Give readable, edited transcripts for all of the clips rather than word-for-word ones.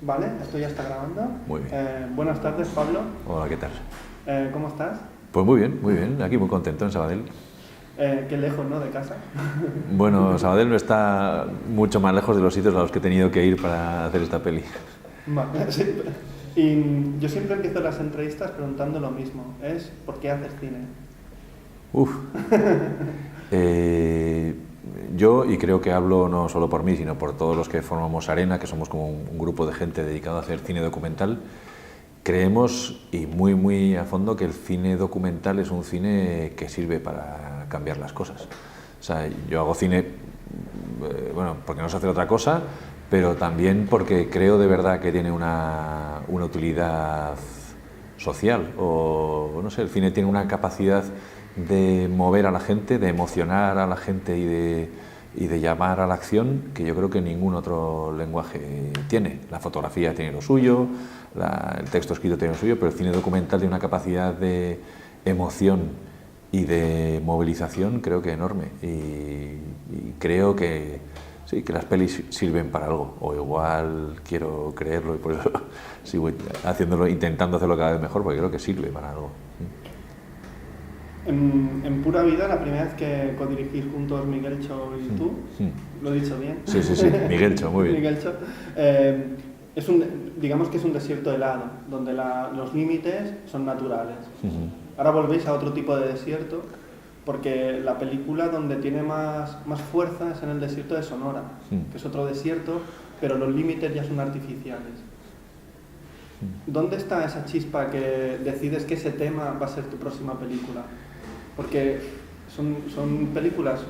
Vale, esto ya está grabando. Muy bien. Buenas tardes, Pablo. Hola, ¿qué tal? ¿Cómo estás? Pues muy bien. Aquí muy contento en Sabadell. Qué lejos, ¿no?, de casa. Bueno, Sabadell no está mucho más lejos de los sitios a los que he tenido que ir para hacer esta peli. Vale, sí. Y yo siempre empiezo las entrevistas preguntando lo mismo. Es, ¿por qué haces cine? Uf. Yo, y creo que hablo no solo por mí, sino por todos los que formamos Arena, que somos como un grupo de gente dedicado a hacer cine documental, creemos, y muy a fondo, que el cine documental es un cine que sirve para cambiar las cosas. O sea, yo hago cine, bueno, porque no sé hacer otra cosa, pero también porque creo de verdad que tiene una utilidad social, o no sé, el cine tiene una capacidad de mover a la gente, de emocionar a la gente y de llamar a la acción que yo creo que ningún otro lenguaje tiene. La fotografía tiene lo suyo, el texto escrito tiene lo suyo, pero el cine documental tiene una capacidad de emoción y de movilización creo que enorme, y creo que sí, que las pelis sirven para algo, o igual quiero creerlo y por eso sigo haciéndolo, intentando hacerlo cada vez mejor, porque creo que sirve para algo. En Pura Vida, la primera vez que codirigís juntos Miguelcho y tú, ¿lo he dicho bien? Sí, Miguelcho, muy bien. Miguelcho, digamos que es un desierto helado, donde los límites son naturales. Ahora volvéis a otro tipo de desierto, porque la película donde tiene más fuerza es en el desierto de Sonora, que es otro desierto, pero los límites ya son artificiales. ¿Dónde está esa chispa que decides que ese tema va a ser tu próxima película? Porque son películas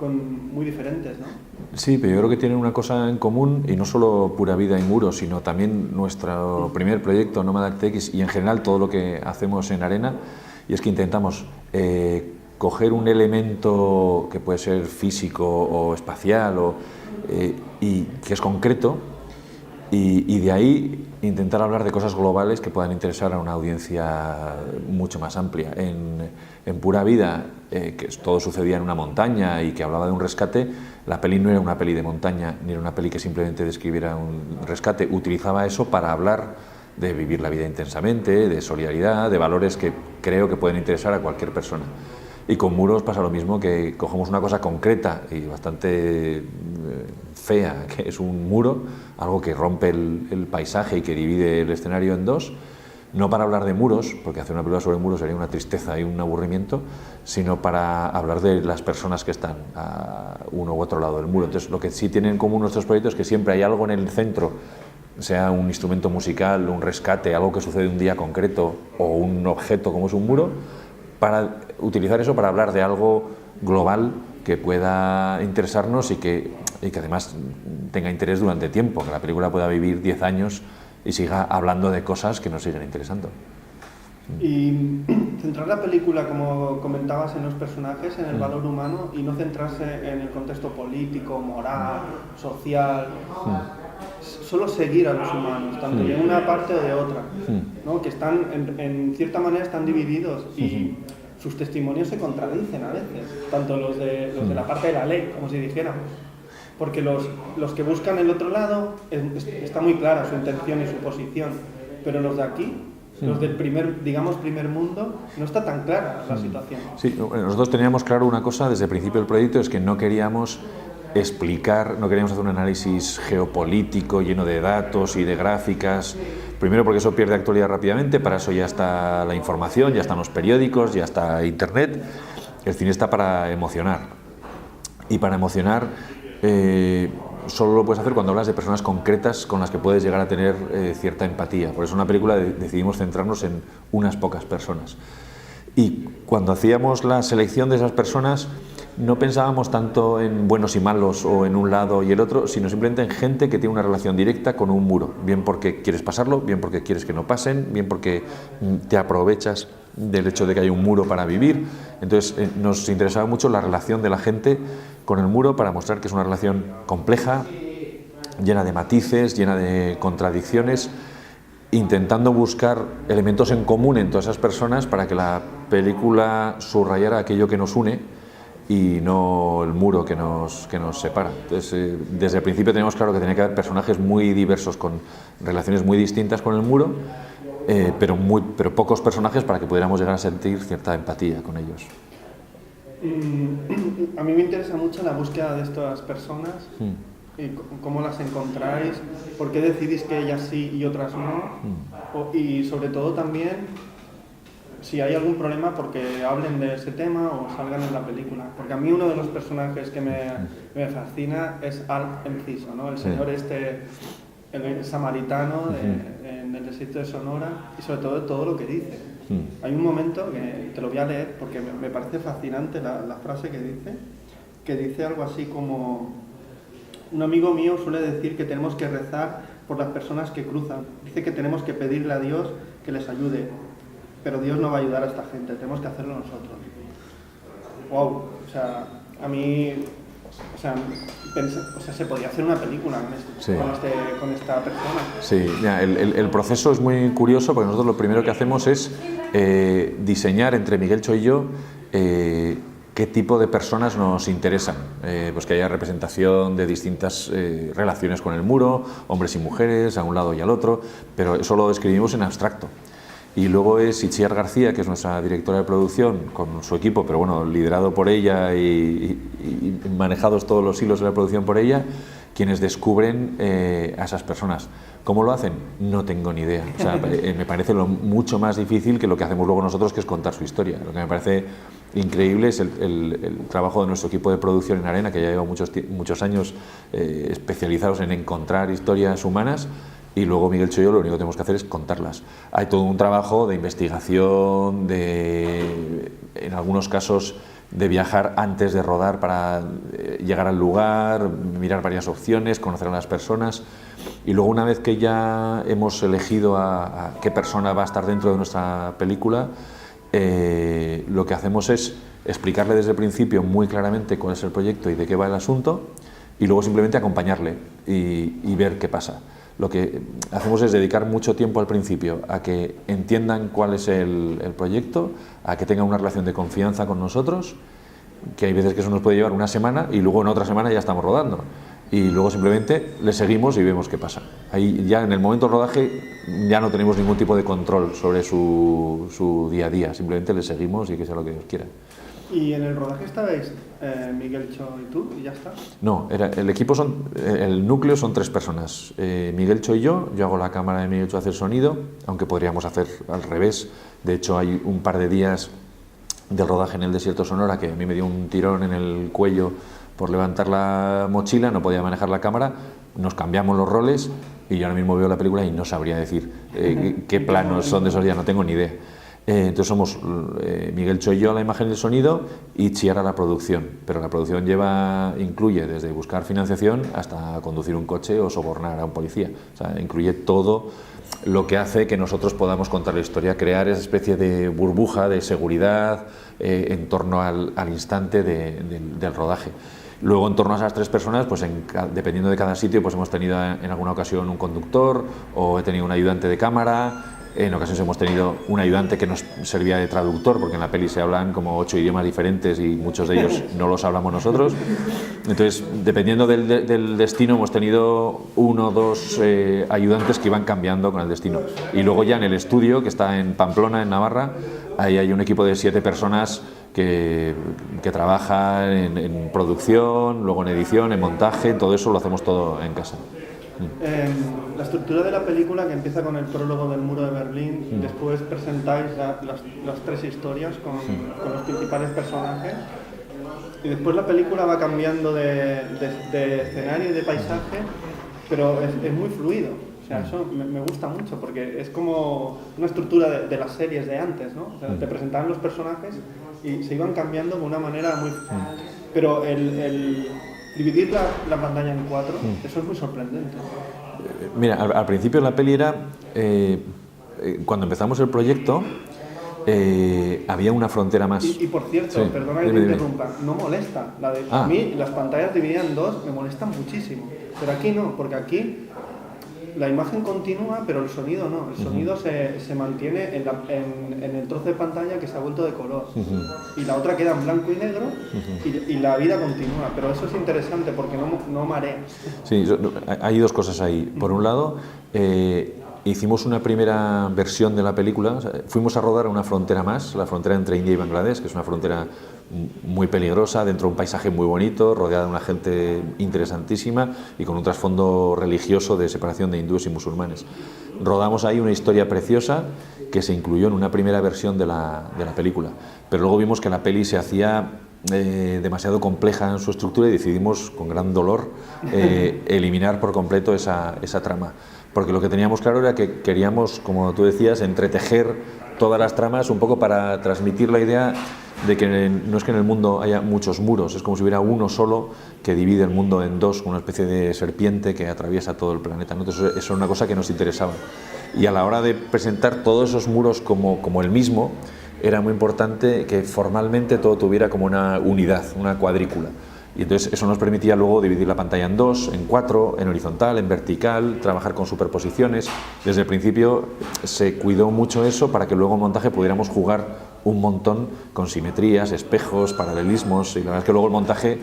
muy diferentes, ¿no? Sí, pero yo creo que tienen una cosa en común, y no solo Pura Vida y Muros, sino también nuestro primer proyecto, Nómada TX, y en general todo lo que hacemos en Arena, y es que intentamos coger un elemento que puede ser físico o espacial y que es concreto, y de ahí intentar hablar de cosas globales que puedan interesar a una audiencia mucho más amplia. En Pura Vida, que todo sucedía en una montaña y que hablaba de un rescate, la peli no era una peli de montaña, ni era una peli que simplemente describiera un rescate, utilizaba eso para hablar de vivir la vida intensamente, de solidaridad, de valores que creo que pueden interesar a cualquier persona. Y con Muros pasa lo mismo, que cogemos una cosa concreta y bastante fea, que es un muro, algo que rompe el paisaje y que divide el escenario en dos, no para hablar de muros, porque hacer una película sobre muros sería una tristeza y un aburrimiento, sino para hablar de las personas que están a uno u otro lado del muro. Entonces, lo que sí tienen en común nuestros proyectos es que siempre hay algo en el centro, sea un instrumento musical, un rescate, algo que sucede un día concreto, o un objeto como es un muro, para utilizar eso para hablar de algo global que pueda interesarnos y que además tenga interés durante tiempo, que la película pueda vivir 10 años y siga hablando de cosas que nos siguen interesando. Y centrar la película, como comentabas, en los personajes, en el valor humano, y no centrarse en el contexto político, moral, social, solo seguir a los humanos, tanto de una parte o de otra, ¿no? Que están, en cierta manera, están divididos y sus testimonios se contradicen a veces, tanto los de la parte de la ley, como si dijéramos. Porque los que buscan el otro lado, está muy clara su intención y su posición, pero los de aquí, los del primer mundo, no está tan clara la situación. Sí, nosotros teníamos claro una cosa desde el principio del proyecto, es que no queríamos explicar, no queríamos hacer un análisis geopolítico lleno de datos y de gráficas, primero porque eso pierde actualidad rápidamente, para eso ya está la información, ya están los periódicos, ya está internet. El cine está para emocionar, y para emocionar solo lo puedes hacer cuando hablas de personas concretas con las que puedes llegar a tener cierta empatía. Por eso en una película decidimos centrarnos en unas pocas personas, y cuando hacíamos la selección de esas personas no pensábamos tanto en buenos y malos o en un lado y el otro, sino simplemente en gente que tiene una relación directa con un muro, bien porque quieres pasarlo, bien porque quieres que no pasen, bien porque te aprovechas del hecho de que hay un muro para vivir. Entonces nos interesaba mucho la relación de la gente con el muro, para mostrar que es una relación compleja, llena de matices, llena de contradicciones, intentando buscar elementos en común en todas esas personas para que la película subrayara aquello que nos une y no el muro que nos separa. Entonces, desde el principio teníamos claro que tenía que haber personajes muy diversos, con relaciones muy distintas con el muro, pero pocos personajes para que pudiéramos llegar a sentir cierta empatía con ellos. A mí me interesa mucho la búsqueda de estas personas y cómo las encontráis, por qué decidís que ellas sí y otras no, y sobre todo también si hay algún problema porque hablen de ese tema o salgan en la película. Porque a mí uno de los personajes que me fascina es Alp Enciso, ¿no? El señor el samaritano en el desierto de Sonora, y sobre todo lo que dice. Hay un momento que te lo voy a leer porque me parece fascinante la frase que dice algo así como: un amigo mío suele decir que tenemos que rezar por las personas que cruzan. Dice que tenemos que pedirle a Dios que les ayude, pero Dios no va a ayudar a esta gente, tenemos que hacerlo nosotros. Wow, o sea, a mí, se podría hacer una película con esta persona. Sí, ya, el proceso es muy curioso porque nosotros lo primero que hacemos es diseñar entre Miguel Cho y yo qué tipo de personas nos interesan, pues que haya representación de distintas relaciones con el muro, hombres y mujeres, a un lado y al otro, pero eso lo escribimos en abstracto. Y luego es Itziar García, que es nuestra directora de producción, con su equipo, pero bueno, liderado por ella y manejados todos los hilos de la producción por ella, quienes descubren a esas personas. ¿Cómo lo hacen? No tengo ni idea. O sea, me parece mucho más difícil que lo que hacemos luego nosotros, que es contar su historia. Lo que me parece increíble es el trabajo de nuestro equipo de producción en Arena, que ya lleva muchos años especializados en encontrar historias humanas, y luego Miguel Cho y yo lo único que tenemos que hacer es contarlas. Hay todo un trabajo de investigación, en algunos casos de viajar antes de rodar para llegar al lugar, mirar varias opciones, conocer a las personas, y luego una vez que ya hemos elegido a qué persona va a estar dentro de nuestra película, lo que hacemos es explicarle desde el principio muy claramente cuál es el proyecto y de qué va el asunto, y luego simplemente acompañarle y ver qué pasa. Lo que hacemos es dedicar mucho tiempo al principio a que entiendan cuál es el proyecto, a que tengan una relación de confianza con nosotros, que hay veces que eso nos puede llevar una semana y luego en otra semana ya estamos rodando. Y luego simplemente le seguimos y vemos qué pasa. Ahí ya en el momento del rodaje ya no tenemos ningún tipo de control sobre su día a día, simplemente le seguimos y que sea lo que Dios quiera. ¿Y en el rodaje estabais Miguel Cho y tú y ya está? No, el núcleo son 3 personas, Miguel Cho y yo hago la cámara de Miguel Cho, hacer sonido, aunque podríamos hacer al revés. De hecho hay un par de días del rodaje en el desierto Sonora que a mí me dio un tirón en el cuello por levantar la mochila, no podía manejar la cámara, nos cambiamos los roles y yo ahora mismo veo la película y no sabría decir qué planos son de esos días, no tengo ni idea. Entonces somos Miguel Cho y yo a la imagen y el sonido y Itziar a la producción, pero la producción incluye desde buscar financiación hasta conducir un coche o sobornar a un policía, o sea, incluye todo lo que hace que nosotros podamos contar la historia, crear esa especie de burbuja de seguridad en torno al instante del rodaje. Luego, en torno a esas 3 personas, pues dependiendo de cada sitio, pues hemos tenido en alguna ocasión un conductor o he tenido un ayudante de cámara. En ocasiones hemos tenido un ayudante que nos servía de traductor, porque en la peli se hablan como 8 idiomas diferentes y muchos de ellos no los hablamos nosotros. Entonces, dependiendo del destino, hemos tenido 1 o 2 ayudantes que iban cambiando con el destino. Y luego ya en el estudio, que está en Pamplona, en Navarra, ahí hay un equipo de 7 personas que trabajan en producción, luego en edición, en montaje, todo eso lo hacemos todo en casa. La estructura de la película, que empieza con el prólogo del muro de Berlín, después presentáis las 3 historias con los principales personajes, y después la película va cambiando de escenario y de paisaje, pero es muy fluido. O sea, eso me gusta mucho porque es como una estructura de las series de antes, ¿no? O sea, te presentaban los personajes y se iban cambiando de una manera muy... Pero el dividir la pantalla en 4, eso es muy sorprendente. Mira, al principio la peli era... cuando empezamos el proyecto, había una frontera más. Y por cierto, perdona que te interrumpa, no molesta. A mí las pantallas divididas en 2 me molestan muchísimo, pero aquí no, porque aquí la imagen continúa, pero el sonido no. El sonido se mantiene en el trozo de pantalla que se ha vuelto de color. Y la otra queda en blanco y negro y la vida continúa. Pero eso es interesante porque no marea. Sí, hay dos cosas ahí. Por un lado, hicimos una primera versión de la película. O sea, fuimos a rodar a una frontera más, la frontera entre India y Bangladesh, que es una frontera muy peligrosa, dentro de un paisaje muy bonito, rodeada de una gente interesantísima y con un trasfondo religioso de separación de hindúes y musulmanes. Rodamos ahí una historia preciosa que se incluyó en una primera versión de la película, pero luego vimos que la peli se hacía demasiado compleja en su estructura y decidimos, con gran dolor, eliminar por completo esa trama. Porque lo que teníamos claro era que queríamos, como tú decías, entretejer todas las tramas un poco para transmitir la idea de que no es que en el mundo haya muchos muros, es como si hubiera uno solo que divide el mundo en dos, una especie de serpiente que atraviesa todo el planeta, ¿no? Entonces eso es una cosa que nos interesaba. Y a la hora de presentar todos esos muros como el mismo, era muy importante que formalmente todo tuviera como una unidad, una cuadrícula. Y entonces eso nos permitía luego dividir la pantalla en dos, en cuatro, en horizontal, en vertical, trabajar con superposiciones. Desde el principio se cuidó mucho eso para que luego en montaje pudiéramos jugar un montón con simetrías, espejos, paralelismos, y la verdad es que luego el montaje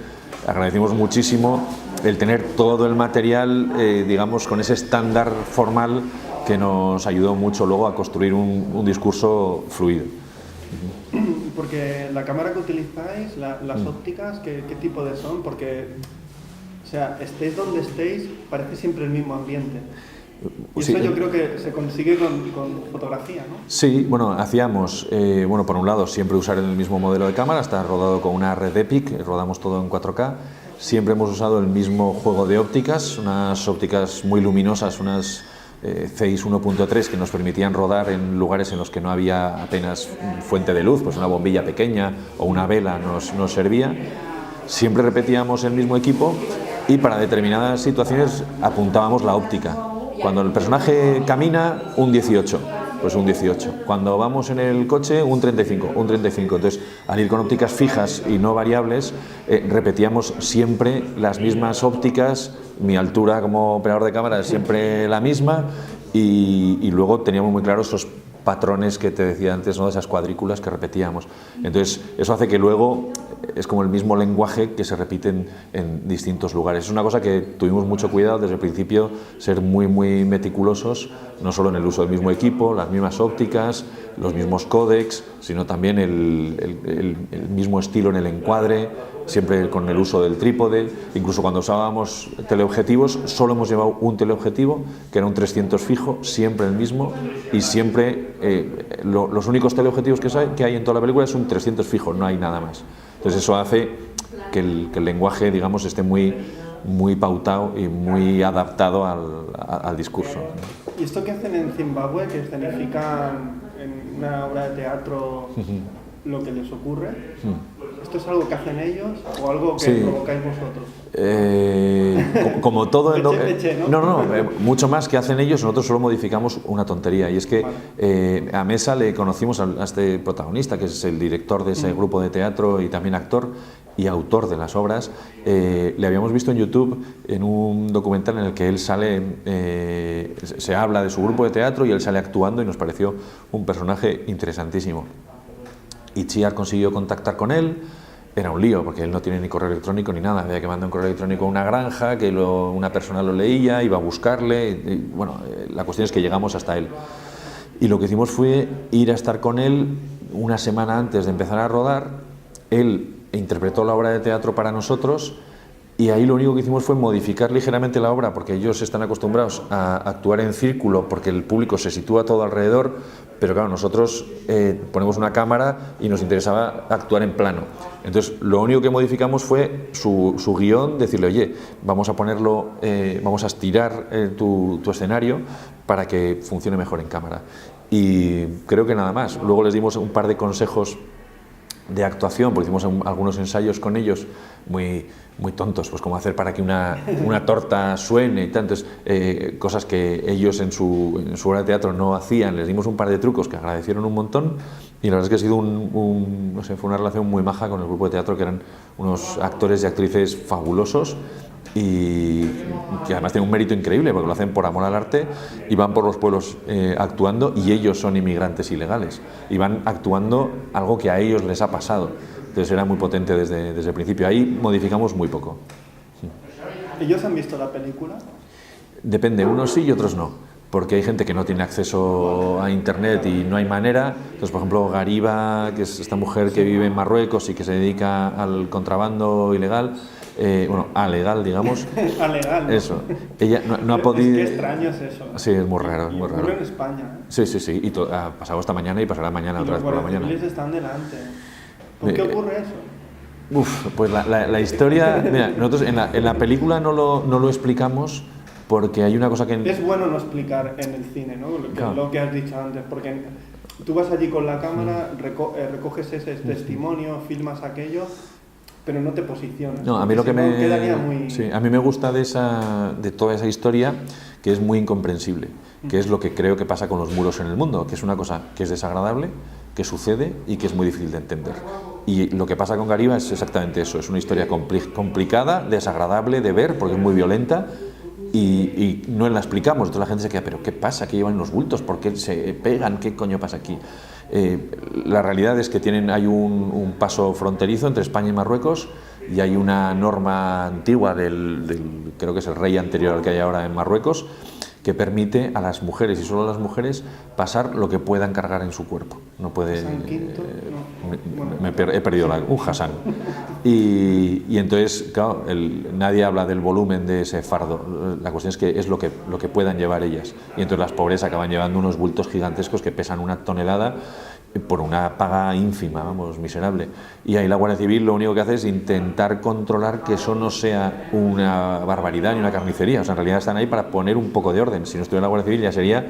agradecimos muchísimo el tener todo el material, digamos, con ese estándar formal que nos ayudó mucho luego a construir un discurso fluido. Porque la cámara que utilizáis, las ópticas, ¿qué tipo de son? Porque, o sea, estéis donde estéis, parece siempre el mismo ambiente. Y eso yo creo que se consigue con fotografía, ¿no? Sí, bueno, hacíamos, por un lado, siempre usar el mismo modelo de cámara, está rodado con una red EPIC, rodamos todo en 4K. Siempre hemos usado el mismo juego de ópticas, unas ópticas muy luminosas, unas CX 1.3 que nos permitían rodar en lugares en los que no había apenas fuente de luz, pues una bombilla pequeña o una vela nos servía. Siempre repetíamos el mismo equipo y para determinadas situaciones apuntábamos la óptica. Cuando el personaje camina, un 18, pues un 18. Cuando vamos en el coche, un 35, un 35. Entonces, al ir con ópticas fijas y no variables, repetíamos siempre las mismas ópticas. Mi altura como operador de cámara es siempre la misma y luego teníamos muy claros esos patrones que te decía antes, ¿no? Esas cuadrículas que repetíamos. Entonces, eso hace que luego es como el mismo lenguaje que se repite en distintos lugares. Es una cosa que tuvimos mucho cuidado desde el principio, ser muy, muy meticulosos, no solo en el uso del mismo equipo, las mismas ópticas, los mismos códecs, sino también el mismo estilo en el encuadre, siempre con el uso del trípode. Incluso cuando usábamos teleobjetivos, solo hemos llevado un teleobjetivo, que era un 300 fijo, siempre el mismo, y siempre los únicos teleobjetivos que hay en toda la película es un 300 fijo, no hay nada más. Entonces eso hace que el lenguaje, digamos, esté muy, muy pautado y muy adaptado al discurso. ¿Y esto que hacen en Zimbabue, que escenifican en una obra de teatro lo que les ocurre? ¿Esto es algo que hacen ellos o algo que provocáis vosotros? Como todo ¿no? Mucho más que hacen ellos, nosotros solo modificamos una tontería, y es que a Mesa le conocimos a este protagonista, que es el director de ese grupo de teatro y también actor y autor de las obras. Le habíamos visto en YouTube en un documental en el que él sale, se habla de su grupo de teatro y él sale actuando, y nos pareció un personaje interesantísimo. Y Chiar consiguió contactar con él. Era un lío porque él no tiene ni correo electrónico ni nada, había que mandar un correo electrónico a una granja, que una persona lo leía, iba a buscarle, y bueno, la cuestión es que llegamos hasta él. Y lo que hicimos fue ir a estar con él una semana antes de empezar a rodar. Él interpretó la obra de teatro para nosotros, y ahí lo único que hicimos fue modificar ligeramente la obra, porque ellos están acostumbrados a actuar en círculo porque el público se sitúa todo alrededor, pero claro, nosotros ponemos una cámara y nos interesaba actuar en plano. Entonces lo único que modificamos fue su guión, decirle, oye, vamos a ponerlo, vamos a estirar tu escenario para que funcione mejor en cámara. Y creo que nada más. Luego les dimos un par de consejos de actuación, porque hicimos algunos ensayos con ellos muy tontos, pues cómo hacer para que una torta suene y tantas cosas que ellos en su obra de teatro no hacían. Les dimos un par de trucos que agradecieron un montón, y la verdad es que ha sido fue una relación muy maja con el grupo de teatro, que eran unos actores y actrices fabulosos, y que además tiene un mérito increíble porque lo hacen por amor al arte y van por los pueblos actuando, y ellos son inmigrantes ilegales y van actuando algo que a ellos les ha pasado. Entonces era muy potente desde el principio. Ahí modificamos muy poco. ¿Ellos han visto la película? Depende, unos sí y otros no, porque hay gente que no tiene acceso a internet y no hay manera. Entonces, por ejemplo, Gariba, que es esta mujer que vive en Marruecos y que se dedica al contrabando ilegal, alegal, digamos. Alegal, ¿no? Eso. Ella no ha podido... Es que extraño es eso. Sí, es muy raro, es muy raro. Ocurre en España. Sí, y ha pasado esta mañana y pasará mañana otra vez por la mañana. Los guardias civiles están delante. ¿Por qué ocurre eso? Pues la historia... Mira, nosotros en la película no lo explicamos porque hay una cosa que... Es bueno no explicar en el cine, ¿no? Lo que has dicho antes, porque tú vas allí con la cámara, recoges ese testimonio, filmas aquello, pero no te posicionas. No, a mí lo que quedaría muy... Sí, a mí me gusta de toda esa historia, que es muy incomprensible, que es lo que creo que pasa con los muros en el mundo, que es una cosa que es desagradable, que sucede y que es muy difícil de entender. Y lo que pasa con Gariba es exactamente eso, es una historia complicada, desagradable de ver, porque es muy violenta, y no la explicamos. Entonces la gente se queda, ¿pero qué pasa? ¿Qué llevan los bultos? ¿Por qué se pegan? ¿Qué coño pasa aquí? La realidad es que hay un paso fronterizo entre España y Marruecos, y hay una norma antigua creo que es el rey anterior al que hay ahora en Marruecos, que permite a las mujeres, y solo a las mujeres, pasar lo que puedan cargar en su cuerpo. No puede... he perdido un Hassan. Y entonces, claro, nadie habla del volumen de ese fardo. La cuestión es que es lo que puedan llevar ellas. Y entonces las pobres acaban llevando unos bultos gigantescos que pesan 1 tonelada por una paga ínfima, vamos, miserable. Y ahí la Guardia Civil lo único que hace es intentar controlar que eso no sea una barbaridad ni una carnicería. O sea, en realidad están ahí para poner un poco de orden. Si no estuviera la Guardia Civil ya sería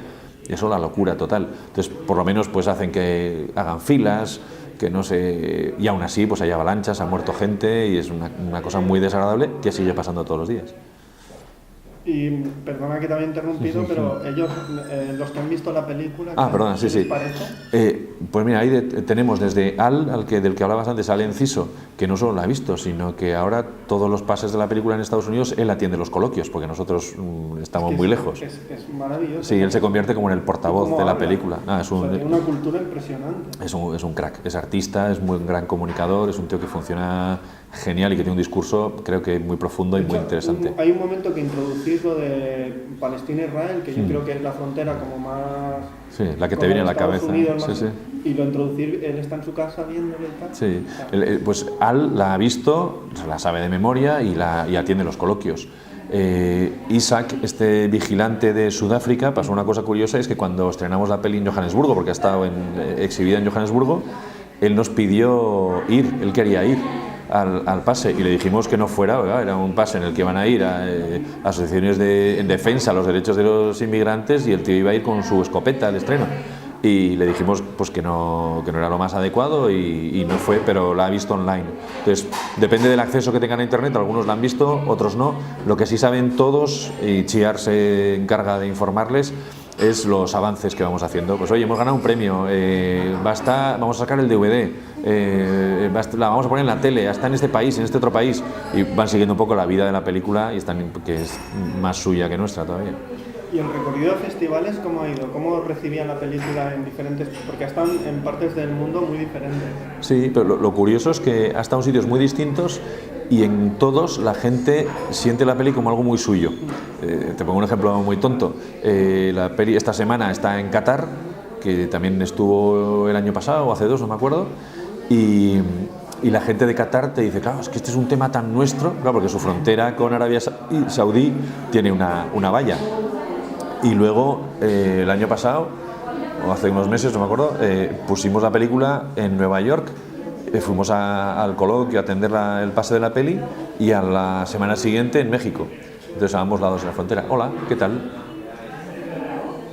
eso la locura total. Entonces, por lo menos pues hacen que hagan filas, que no se... Y aún así pues hay avalanchas, ha muerto gente, y es una cosa muy desagradable que sigue pasando todos los días. Y perdona que te había interrumpido, pero ellos, los que han visto la película, perdona, ¿qué les parece? Pues mira, ahí tenemos desde del que hablabas antes, Al Enciso, que no solo la ha visto, sino que ahora todos los pases de la película en Estados Unidos él atiende los coloquios, porque nosotros estamos muy lejos. Es maravilloso. Sí, él se convierte como en el portavoz de la película. Tiene una cultura impresionante. Es un crack, es artista, es un gran comunicador, es un tío que funciona genial y que tiene un discurso, creo que muy profundo y muy interesante. Hay un momento que introducís lo de Palestina-Israel, que yo creo que es la frontera como más... Sí, la que te viene a la cabeza. Y lo introducir, él está en su casa viéndolo y tal. Sí, pues Al la ha visto, la sabe de memoria y atiende los coloquios. Isaac, este vigilante de Sudáfrica, pasó una cosa curiosa, es que cuando estrenamos la peli en Johannesburgo, porque ha estestado exhibida en Johannesburgo, él nos pidió ir, él quería ir al pase, y le dijimos que no fuera, ¿verdad? Era un pase en el que iban a ir a asociaciones en defensa de los derechos de los inmigrantes, y el tío iba a ir con su escopeta al estreno, y le dijimos pues que no era lo más adecuado, y no fue, pero la ha visto online. Entonces depende del acceso que tengan a internet, algunos la han visto, otros no. Lo que sí saben todos, y Chiar se encarga de informarles, es los avances que vamos haciendo. Pues oye, hemos ganado un premio, vamos a sacar el DVD, la vamos a poner en la tele, está en este país, en este otro país, y van siguiendo un poco la vida de la película, y que es más suya que nuestra todavía. ¿Y el recorrido de festivales cómo ha ido? ¿Cómo recibían la película en diferentes...? Porque están en partes del mundo muy diferentes. Sí, pero lo curioso es que ha estado en sitios muy distintos, y en todos la gente siente la peli como algo muy suyo. Te pongo un ejemplo muy tonto. La peli esta semana está en Qatar, que también estuvo el año pasado o hace 2, no me acuerdo, y la gente de Qatar te dice, claro, es que este es un tema tan nuestro, claro, porque su frontera con Arabia Saudí tiene una valla. Y luego el año pasado, o hace unos meses, no me acuerdo, pusimos la película en Nueva York. Fuimos al coloquio a atender el pase de la peli, y a la semana siguiente en México. Entonces a ambos lados de la frontera. Hola, ¿qué tal?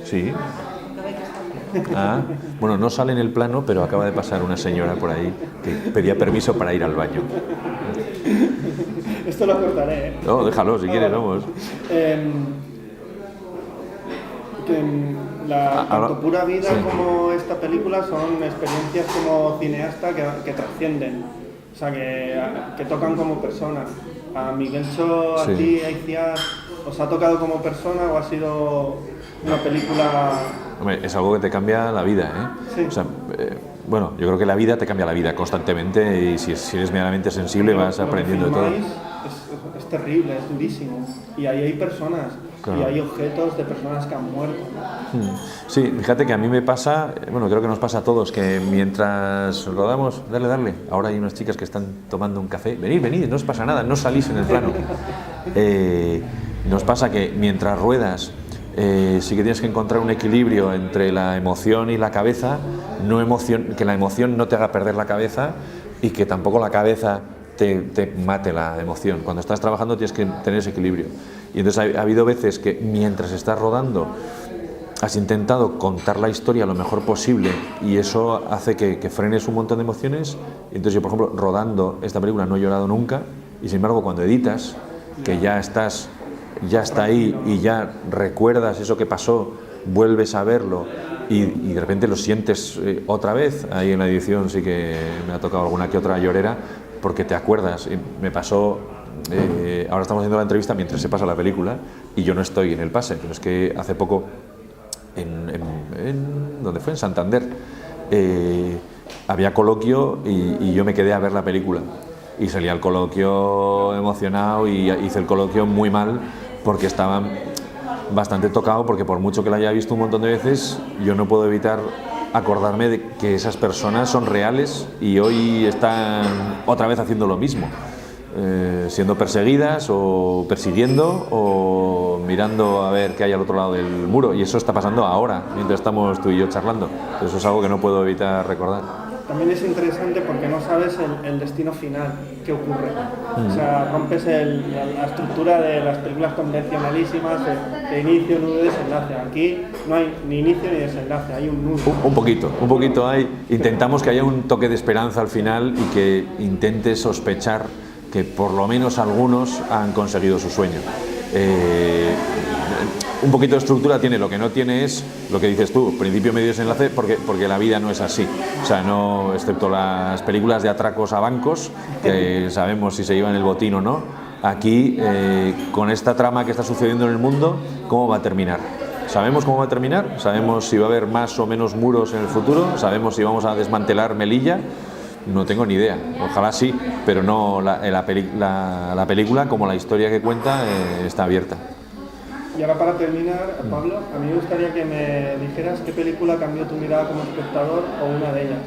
Sí. Bueno, no sale en el plano, pero acaba de pasar una señora por ahí que pedía permiso para ir al baño. Esto lo cortaré, ¿eh? No, déjalo si quieres, vamos. Tanto Pura Vida como esta película son experiencias como cineasta que trascienden, o sea, que tocan como persona. A Miguelcho, a Sí. ti, a Iciar, ¿os ha tocado como persona o ha sido una película? Hombre, es algo que te cambia la vida, ¿eh? Sí. O sea, bueno, yo creo que la vida te cambia la vida constantemente y si eres medianamente sensible vas aprendiendo de todo. Lo que filmáis es terrible, es durísimo. Y ahí hay personas, Claro. y hay objetos de personas que han muerto. Sí, fíjate que a mí me pasa, bueno, creo que nos pasa a todos, que mientras rodamos, dale, ahora hay unas chicas que están tomando un café, venid, no os pasa nada, no salís en el plano. Nos pasa que mientras ruedas, sí que tienes que encontrar un equilibrio entre la emoción y la cabeza, que la emoción no te haga perder la cabeza y que tampoco la cabeza te mate la emoción. Cuando estás trabajando tienes que tener ese equilibrio. Y entonces ha habido veces que mientras estás rodando has intentado contar la historia lo mejor posible y eso hace que frenes un montón de emociones. Y entonces yo, por ejemplo, rodando esta película no he llorado nunca y sin embargo cuando editas, que ya está ahí y ya recuerdas eso que pasó, vuelves a verlo y de repente lo sientes otra vez. Ahí en la edición sí que me ha tocado alguna que otra llorera porque te acuerdas. Me pasó, ahora estamos haciendo la entrevista mientras se pasa la película y yo no estoy en el pase, pero es que hace poco ¿dónde fue? En Santander había coloquio y yo me quedé a ver la película y salí al coloquio emocionado y hice el coloquio muy mal porque estaba bastante tocado, porque por mucho que la haya visto un montón de veces yo no puedo evitar acordarme de que esas personas son reales y hoy están otra vez haciendo lo mismo, siendo perseguidas o persiguiendo o mirando a ver qué hay al otro lado del muro, y eso está pasando ahora mientras estamos tú y yo charlando. Eso es algo que no puedo evitar recordar. También es interesante porque no sabes el destino final, qué ocurre. O sea, rompes la estructura de las películas convencionalísimas de inicio, nudo y desenlace. Aquí no hay ni inicio ni desenlace, hay un nudo. Un poquito hay. Intentamos que haya un toque de esperanza al final y que intentes sospechar que por lo menos algunos han conseguido su sueño. Un poquito de estructura tiene, lo que no tiene es lo que dices tú, principio, medio, desenlace, porque la vida no es así. O sea, no, excepto las películas de atracos a bancos, que sabemos si se llevan el botín o no, aquí, con esta trama que está sucediendo en el mundo, ¿cómo va a terminar? ¿Sabemos cómo va a terminar? ¿Sabemos si va a haber más o menos muros en el futuro? ¿Sabemos si vamos a desmantelar Melilla? No tengo ni idea, ojalá sí, pero no, la película, como la historia que cuenta, está abierta. Y ahora para terminar, Pablo, a mí me gustaría que me dijeras qué película cambió tu mirada como espectador o una de ellas.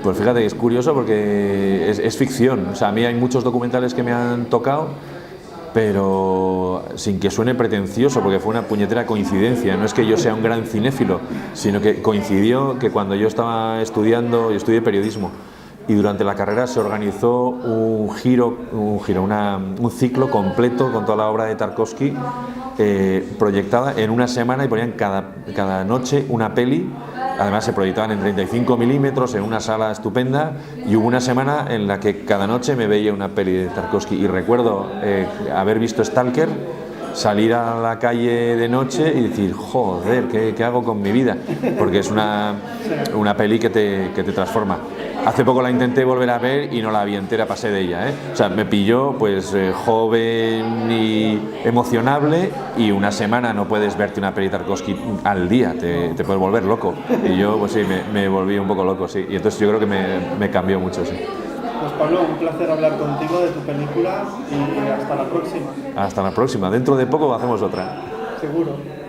Pues fíjate que es curioso porque es ficción. O sea, a mí hay muchos documentales que me han tocado, pero sin que suene pretencioso, porque fue una puñetera coincidencia. No es que yo sea un gran cinéfilo, sino que coincidió que cuando yo estaba estudiando, yo estudié periodismo, y durante la carrera se organizó un ciclo completo con toda la obra de Tarkovsky proyectada en una semana, y ponían cada noche una peli. Además se proyectaban en 35 milímetros en una sala estupenda, y hubo una semana en la que cada noche me veía una peli de Tarkovsky, y recuerdo haber visto Stalker, salir a la calle de noche y decir, joder, ¿qué hago con mi vida? Porque es una peli que te transforma. Hace poco la intenté volver a ver y no la vi entera, pasé de ella, ¿eh? O sea, me pilló pues joven y emocionable, y una semana no puedes verte una peli Tarkovsky al día, te puedes volver loco. Y yo pues sí, me volví un poco loco, sí. Y entonces yo creo que me cambió mucho, sí. Pues Pablo, un placer hablar contigo de tu película y hasta la próxima. Hasta la próxima. Dentro de poco hacemos otra. Seguro.